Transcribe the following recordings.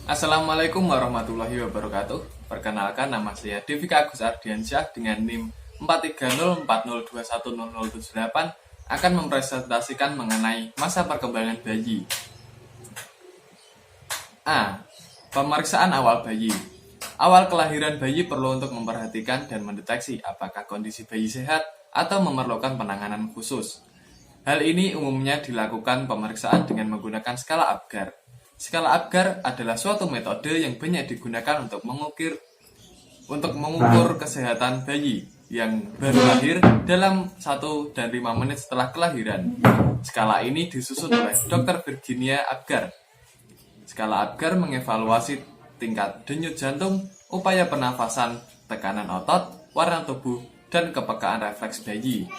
Assalamualaikum warahmatullahi wabarakatuh. Perkenalkan, nama saya Devika Agus Ardiansyah dengan NIM 43040210078 akan mempresentasikan mengenai masa perkembangan bayi. A. Pemeriksaan awal bayi. Awal kelahiran bayi perlu untuk memperhatikan dan mendeteksi apakah kondisi bayi sehat atau memerlukan penanganan khusus. Hal ini umumnya dilakukan pemeriksaan dengan menggunakan skala Apgar. Skala Apgar adalah suatu metode yang banyak digunakan untuk mengukur kesehatan bayi yang baru lahir dalam 1 dan 5 menit setelah kelahiran. Skala ini disusun oleh Dr. Virginia Apgar. Skala Apgar mengevaluasi tingkat denyut jantung, upaya pernafasan, tekanan otot, warna tubuh, dan kepekaan refleks bayi.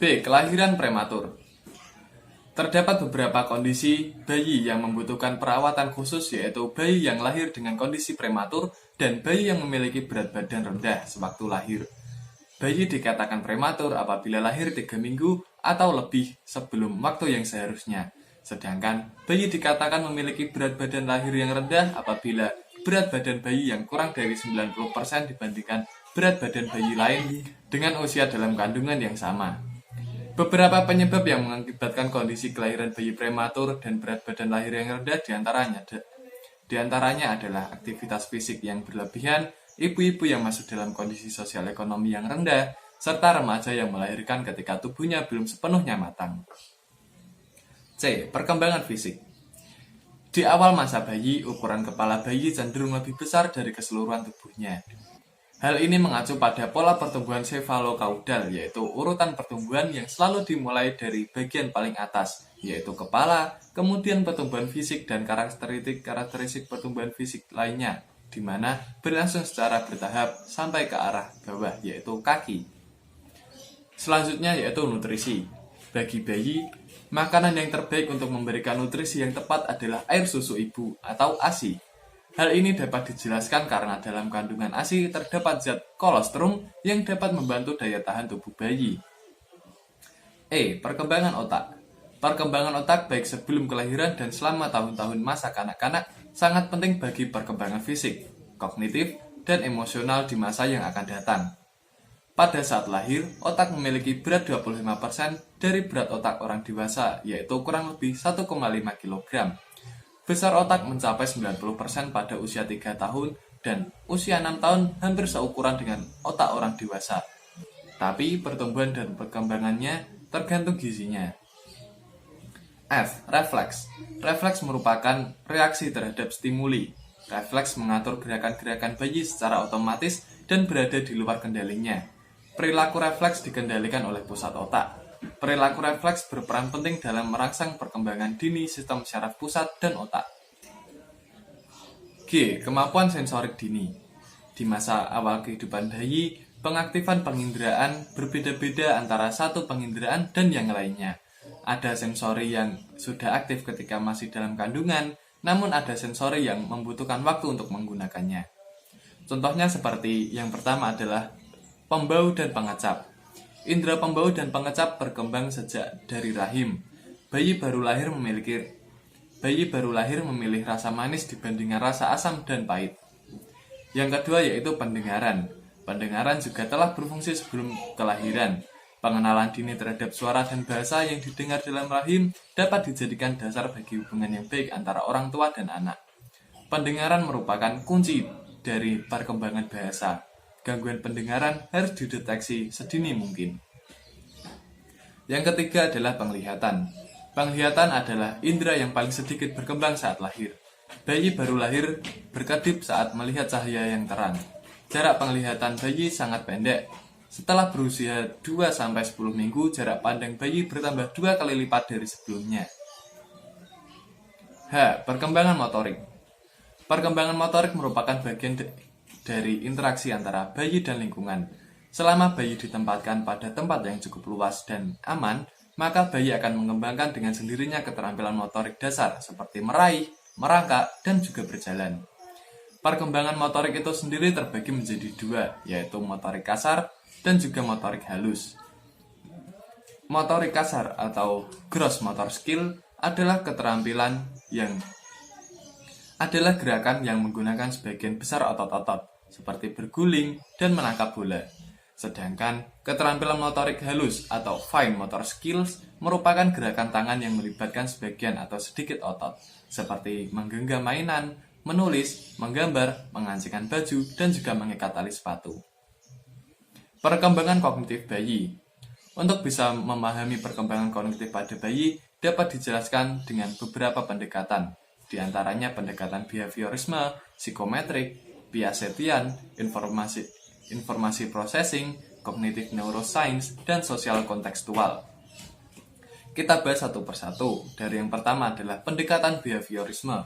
B. Kelahiran prematur. Terdapat beberapa kondisi bayi yang membutuhkan perawatan khusus, yaitu bayi yang lahir dengan kondisi prematur dan bayi yang memiliki berat badan rendah sewaktu lahir. Bayi dikatakan prematur apabila lahir 3 minggu atau lebih sebelum waktu yang seharusnya. Sedangkan bayi dikatakan memiliki berat badan lahir yang rendah apabila berat badan bayi yang kurang dari 90% dibandingkan berat badan bayi lain dengan usia dalam kandungan yang sama. Beberapa penyebab yang mengakibatkan kondisi kelahiran bayi prematur dan berat badan lahir yang rendah diantaranya adalah aktivitas fisik yang berlebihan, ibu-ibu yang masuk dalam kondisi sosial ekonomi yang rendah, serta remaja yang melahirkan ketika tubuhnya belum sepenuhnya matang. C. Perkembangan fisik. Di awal masa bayi, ukuran kepala bayi cenderung lebih besar dari keseluruhan tubuhnya. Hal ini mengacu pada pola pertumbuhan sefalokaudal, yaitu urutan pertumbuhan yang selalu dimulai dari bagian paling atas, yaitu kepala, kemudian pertumbuhan fisik dan karakteristik pertumbuhan fisik lainnya, di mana berlangsung secara bertahap sampai ke arah bawah, yaitu kaki. Selanjutnya yaitu nutrisi. Bagi bayi, makanan yang terbaik untuk memberikan nutrisi yang tepat adalah air susu ibu atau ASI. Hal ini dapat dijelaskan karena dalam kandungan ASI terdapat zat kolostrum yang dapat membantu daya tahan tubuh bayi. E. Perkembangan otak. Perkembangan otak baik sebelum kelahiran dan selama tahun-tahun masa kanak-kanak sangat penting bagi perkembangan fisik, kognitif, dan emosional di masa yang akan datang. Pada saat lahir, otak memiliki berat 25% dari berat otak orang dewasa, yaitu kurang lebih 1,5 kg. Besar otak mencapai 90% pada usia 3 tahun dan usia 6 tahun hampir seukuran dengan otak orang dewasa. Tapi pertumbuhan dan perkembangannya tergantung gizinya. F. Refleks. Refleks merupakan reaksi terhadap stimuli. Refleks mengatur gerakan-gerakan bayi secara otomatis dan berada di luar kendalinya. Perilaku refleks dikendalikan oleh pusat otak. Perilaku refleks berperan penting dalam merangsang perkembangan dini sistem syaraf pusat dan otak. G. Kemampuan sensorik dini. Di masa awal kehidupan bayi, pengaktifan penginderaan berbeda-beda antara satu penginderaan dan yang lainnya. Ada sensori yang sudah aktif ketika masih dalam kandungan, namun ada sensori yang membutuhkan waktu untuk menggunakannya. Contohnya seperti yang pertama adalah pembau dan pengecap. Indera pembau dan pengecap berkembang sejak dari rahim. Bayi baru lahir memilih rasa manis dibandingkan rasa asam dan pahit. Yang kedua yaitu pendengaran. Pendengaran juga telah berfungsi sebelum kelahiran. Pengenalan dini terhadap suara dan bahasa yang didengar dalam rahim dapat dijadikan dasar bagi hubungan yang baik antara orang tua dan anak. Pendengaran merupakan kunci dari perkembangan bahasa. Gangguan pendengaran harus dideteksi sedini mungkin. Yang ketiga adalah penglihatan. Penglihatan adalah indera yang paling sedikit berkembang saat lahir. Bayi baru lahir berkedip saat melihat cahaya yang terang. Jarak penglihatan bayi sangat pendek. Setelah berusia 2-10 minggu, jarak pandang bayi bertambah 2 kali lipat dari sebelumnya. H. Perkembangan motorik. Perkembangan motorik merupakan bagian dari interaksi antara bayi dan lingkungan. Selama bayi ditempatkan pada tempat yang cukup luas dan aman, maka bayi akan mengembangkan dengan sendirinya keterampilan motorik dasar seperti meraih, merangkak, dan juga berjalan. Perkembangan motorik itu sendiri terbagi menjadi 2, yaitu motorik kasar dan juga motorik halus. Motorik kasar atau gross motor skill adalah keterampilan yang adalah gerakan yang menggunakan sebagian besar otot-otot, seperti berguling dan menangkap bola. Sedangkan keterampilan motorik halus atau fine motor skills merupakan gerakan tangan yang melibatkan sebagian atau sedikit otot, seperti menggenggam mainan, menulis, menggambar, mengancingkan baju, dan juga mengikat tali sepatu. Perkembangan kognitif bayi. Untuk bisa memahami perkembangan kognitif pada bayi dapat dijelaskan dengan beberapa pendekatan, di antaranya pendekatan behaviorisme, psikometrik, Piagetian, informasi processing, cognitive neuroscience, dan sosial kontekstual. Kita bahas satu persatu. Dari yang pertama adalah pendekatan behaviorisme.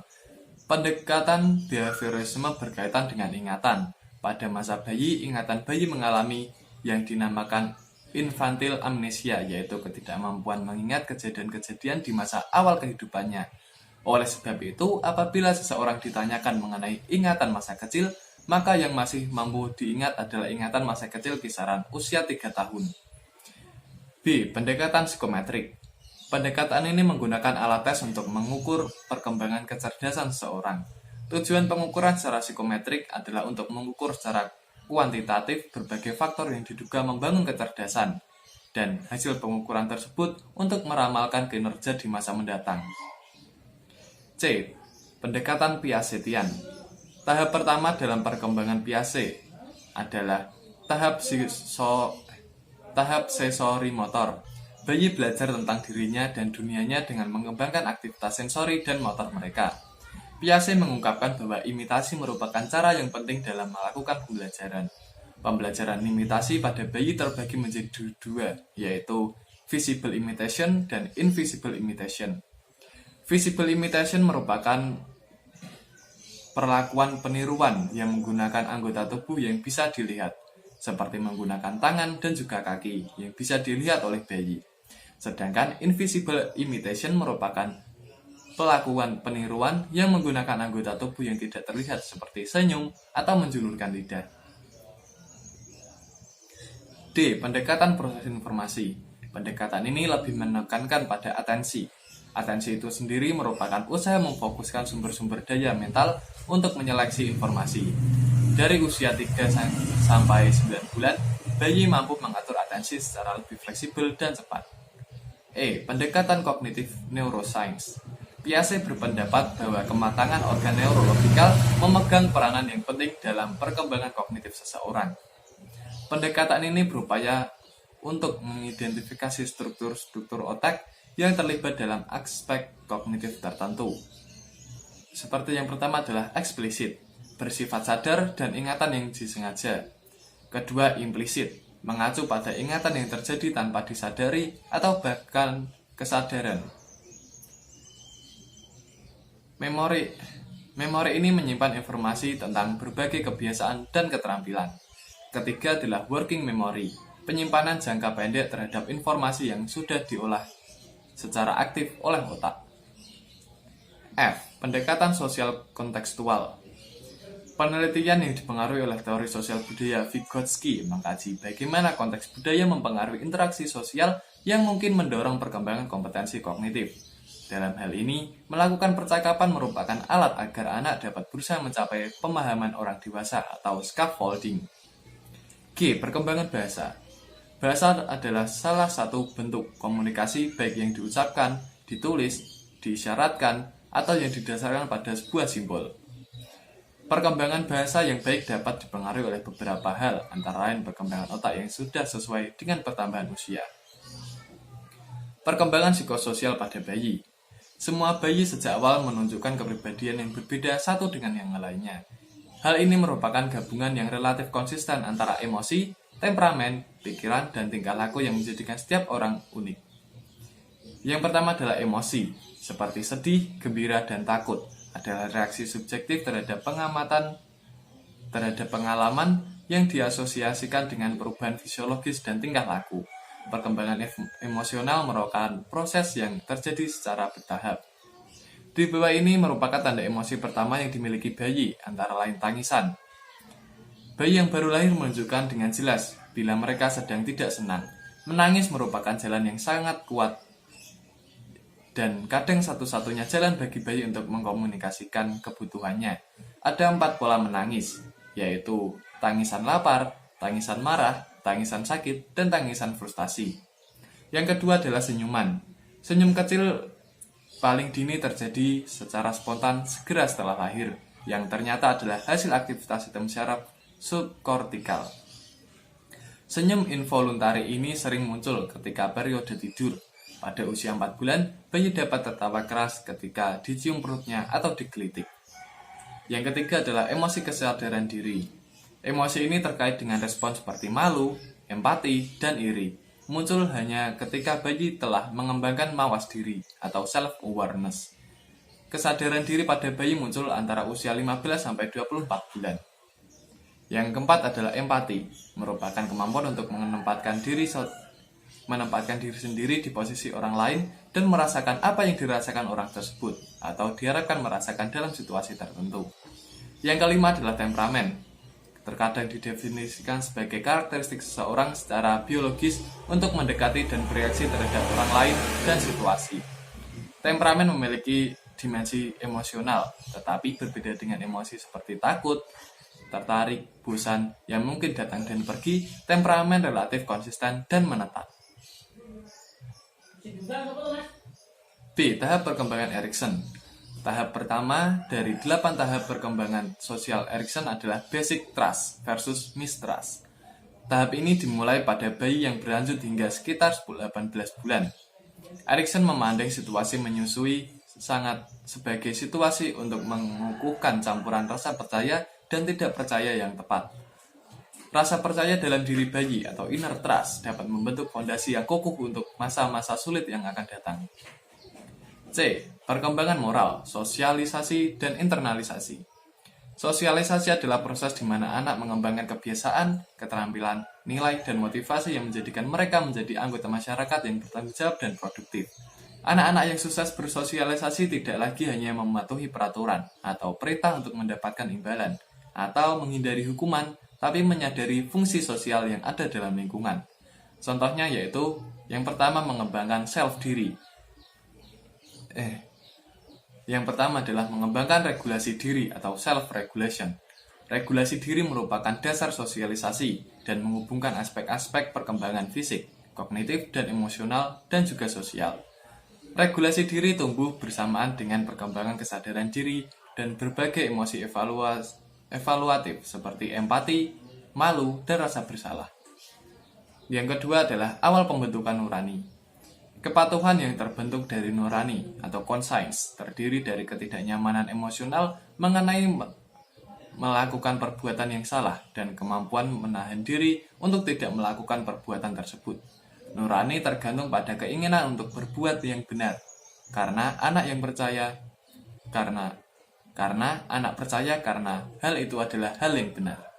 Pendekatan behaviorisme berkaitan dengan ingatan. Pada masa bayi, ingatan bayi mengalami yang dinamakan infantile amnesia, yaitu ketidakmampuan mengingat kejadian-kejadian di masa awal kehidupannya. Oleh sebab itu, apabila seseorang ditanyakan mengenai ingatan masa kecil, maka yang masih mampu diingat adalah ingatan masa kecil kisaran usia 3 tahun. B. Pendekatan psikometrik. Pendekatan ini menggunakan alat tes untuk mengukur perkembangan kecerdasan seseorang. Tujuan pengukuran secara psikometrik adalah untuk mengukur secara kuantitatif berbagai faktor yang diduga membangun kecerdasan, dan hasil pengukuran tersebut untuk meramalkan kinerja di masa mendatang. C. Pendekatan Piagetian. Tahap pertama dalam perkembangan Piaget adalah tahap sensorimotor. Bayi belajar tentang dirinya dan dunianya dengan mengembangkan aktivitas sensori dan motor mereka. Piaget mengungkapkan bahwa imitasi merupakan cara yang penting dalam melakukan pembelajaran. Pembelajaran imitasi pada bayi terbagi menjadi dua, yaitu visible imitation dan invisible imitation. Visible imitation merupakan perlakuan peniruan yang menggunakan anggota tubuh yang bisa dilihat, seperti menggunakan tangan dan juga kaki yang bisa dilihat oleh bayi. Sedangkan invisible imitation merupakan pelakuan peniruan yang menggunakan anggota tubuh yang tidak terlihat seperti senyum atau menjulurkan lidah. D. Pendekatan proses informasi. Pendekatan ini lebih menekankan pada atensi. Atensi itu sendiri merupakan usaha memfokuskan sumber-sumber daya mental untuk menyeleksi informasi. Dari usia 3 sampai 9 bulan, bayi mampu mengatur atensi secara lebih fleksibel dan cepat. E. Pendekatan kognitif neuroscience. Piaget berpendapat bahwa kematangan organ neurologikal memegang peranan yang penting dalam perkembangan kognitif seseorang. Pendekatan ini berupaya untuk mengidentifikasi struktur-struktur otak yang terlibat dalam aspek kognitif tertentu. Seperti yang pertama adalah eksplisit, bersifat sadar dan ingatan yang disengaja. Kedua, implisit, mengacu pada ingatan yang terjadi tanpa disadari atau bahkan kesadaran. Memori ini menyimpan informasi tentang berbagai kebiasaan dan keterampilan. Ketiga adalah working memory, penyimpanan jangka pendek terhadap informasi yang sudah diolah secara aktif oleh otak. F. Pendekatan sosial kontekstual. Penelitian yang dipengaruhi oleh teori sosial budaya Vygotsky mengkaji bagaimana konteks budaya mempengaruhi interaksi sosial yang mungkin mendorong perkembangan kompetensi kognitif. Dalam hal ini, melakukan percakapan merupakan alat agar anak dapat berusaha mencapai pemahaman orang dewasa atau scaffolding. G. Perkembangan bahasa. Bahasa adalah salah satu bentuk komunikasi baik yang diucapkan, ditulis, diisyaratkan, atau yang didasarkan pada sebuah simbol. Perkembangan bahasa yang baik dapat dipengaruhi oleh beberapa hal, antara lain perkembangan otak yang sudah sesuai dengan pertambahan usia. Perkembangan psikososial pada bayi. Semua bayi sejak awal menunjukkan kepribadian yang berbeda satu dengan yang lainnya. Hal ini merupakan gabungan yang relatif konsisten antara emosi, temperamen, pikiran, dan tingkah laku yang menjadikan setiap orang unik. Yang pertama adalah emosi, seperti sedih, gembira, dan takut. Adalah reaksi subjektif terhadap pengalaman yang diasosiasikan dengan perubahan fisiologis dan tingkah laku. Perkembangan emosional merupakan proses yang terjadi secara bertahap. Di bawah ini merupakan tanda emosi pertama yang dimiliki bayi, antara lain tangisan. Bayi yang baru lahir menunjukkan dengan jelas bila mereka sedang tidak senang. Menangis merupakan jalan yang sangat kuat dan kadang satu-satunya jalan bagi bayi untuk mengkomunikasikan kebutuhannya. Ada 4 pola menangis, yaitu tangisan lapar, tangisan marah, tangisan sakit, dan tangisan frustasi. Yang kedua adalah senyuman. Senyum kecil paling dini terjadi secara spontan segera setelah lahir, yang ternyata adalah hasil aktivitas sistem syaraf subkortikal. Senyum involuntari ini sering muncul ketika periode tidur. Pada usia 4 bulan, bayi dapat tertawa keras ketika dicium perutnya atau digelitik. Yang ketiga adalah emosi kesadaran diri. Emosi ini terkait dengan respon seperti malu, empati, dan iri. Muncul hanya ketika bayi telah mengembangkan mawas diri atau self-awareness. Kesadaran diri pada bayi muncul antara usia 15-24 bulan. Yang keempat adalah empati, merupakan kemampuan untuk menempatkan diri sendiri di posisi orang lain dan merasakan apa yang dirasakan orang tersebut atau diharapkan merasakan dalam situasi tertentu. Yang kelima adalah temperamen. Terkadang didefinisikan sebagai karakteristik seseorang secara biologis untuk mendekati dan bereaksi terhadap orang lain dan situasi. Temperamen memiliki dimensi emosional, tetapi berbeda dengan emosi seperti takut, tertarik, bosan, yang mungkin datang dan pergi. Temperamen relatif konsisten dan menetap. B. Tahap perkembangan Erikson. Tahap pertama dari 8 tahap perkembangan sosial Erikson adalah basic trust versus mistrust. Tahap ini dimulai pada bayi yang berlanjut hingga sekitar 18 bulan. Erikson memandang situasi menyusui sangat sebagai situasi untuk mengukuhkan campuran rasa percaya dan tidak percaya yang tepat. Rasa percaya dalam diri bayi atau inner trust dapat membentuk fondasi yang kokoh untuk masa-masa sulit yang akan datang. C. Perkembangan moral, sosialisasi, dan internalisasi. Sosialisasi adalah proses di mana anak mengembangkan kebiasaan, keterampilan, nilai, dan motivasi yang menjadikan mereka menjadi anggota masyarakat yang bertanggung jawab dan produktif. Anak-anak yang sukses bersosialisasi tidak lagi hanya mematuhi peraturan atau perintah untuk mendapatkan imbalan atau menghindari hukuman, tapi menyadari fungsi sosial yang ada dalam lingkungan. Contohnya yaitu, yang pertama mengembangkan self-diri. Yang pertama adalah mengembangkan regulasi diri atau self-regulation. Regulasi diri merupakan dasar sosialisasi dan menghubungkan aspek-aspek perkembangan fisik, kognitif, dan emosional, dan juga sosial. Regulasi diri tumbuh bersamaan dengan perkembangan kesadaran diri dan berbagai emosi evaluatif seperti empati, malu, dan rasa bersalah. Yang kedua adalah awal pembentukan nurani. Kepatuhan yang terbentuk dari nurani atau conscience terdiri dari ketidaknyamanan emosional mengenai melakukan perbuatan yang salah dan kemampuan menahan diri untuk tidak melakukan perbuatan tersebut. Nurani tergantung pada keinginan untuk berbuat yang benar, karena anak percaya karena hal itu adalah hal yang benar.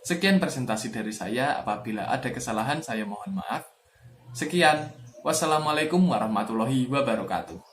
Sekian presentasi dari saya. Apabila ada kesalahan, saya mohon maaf. Sekian. Wassalamualaikum warahmatullahi wabarakatuh.